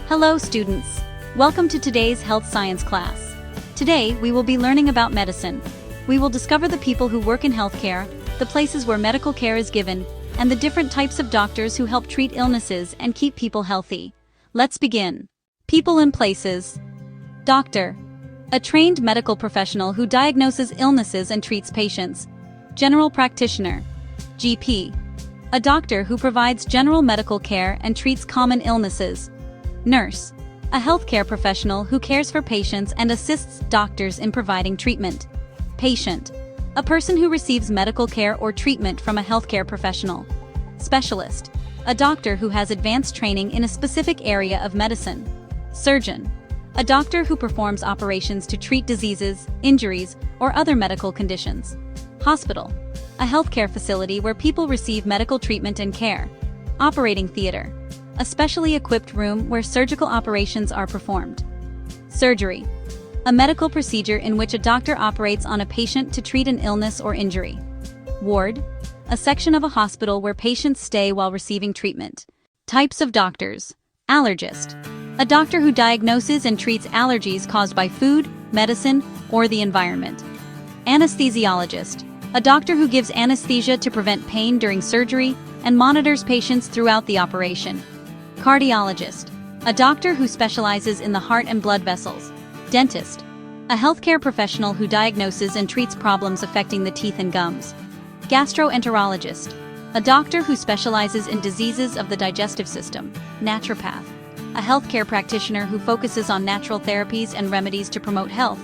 Hello students! Welcome to today's health science class. Today, we will be learning about medicine. We will discover the people who work in healthcare, the places where medical care is given, and the different types of doctors who help treat illnesses and keep people healthy. Let's begin. People and places. Doctor. A trained medical professional who diagnoses illnesses and treats patients. General practitioner. GP. A doctor who provides general medical care and treats common illnesses. Nurse. A healthcare professional who cares for patients and assists doctors in providing treatment. Patient. A person who receives medical care or treatment from a healthcare professional. Specialist. A doctor who has advanced training in a specific area of medicine. Surgeon. A doctor who performs operations to treat diseases, injuries, or other medical conditions. Hospital. A healthcare facility where people receive medical treatment and care. Operating theater. A specially equipped room where surgical operations are performed. Surgery. A medical procedure in which a doctor operates on a patient to treat an illness or injury. Ward. A section of a hospital where patients stay while receiving treatment. Types of doctors. Allergist. A doctor who diagnoses and treats allergies caused by food, medicine, or the environment. Anesthesiologist. A doctor who gives anesthesia to prevent pain during surgery and monitors patients throughout the operation. Cardiologist. A doctor who specializes in the heart and blood vessels. Dentist. A healthcare professional who diagnoses and treats problems affecting the teeth and gums. Gastroenterologist. A doctor who specializes in diseases of the digestive system. Naturopath. A healthcare practitioner who focuses on natural therapies and remedies to promote health.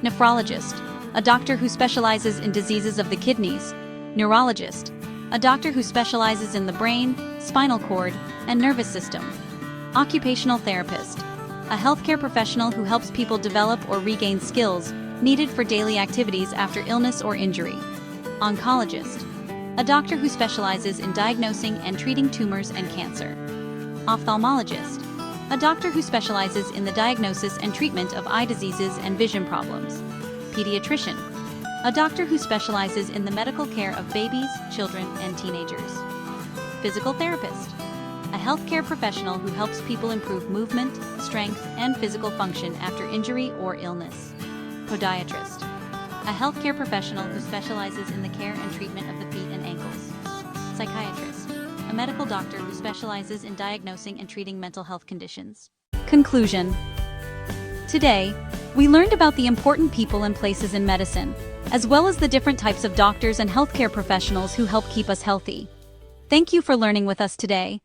Nephrologist. A doctor who specializes in diseases of the kidneys. Neurologist. A doctor who specializes in the brain, spinal cord, and nervous system. Occupational therapist. A healthcare professional who helps people develop or regain skills needed for daily activities after illness or injury. Oncologist. A doctor who specializes in diagnosing and treating tumors and cancer. Ophthalmologist. A doctor who specializes in the diagnosis and treatment of eye diseases and vision problems. Pediatrician. A doctor who specializes in the medical care of babies, children, and teenagers. Physical therapist. A healthcare professional who helps people improve movement, strength, and physical function after injury or illness. Podiatrist. A healthcare professional who specializes in the care and treatment of the feet and ankles. Psychiatrist. A medical doctor who specializes in diagnosing and treating mental health conditions. Conclusion. Today, we learned about the important people and places in medicine, as well as the different types of doctors and healthcare professionals who help keep us healthy. Thank you for learning with us today.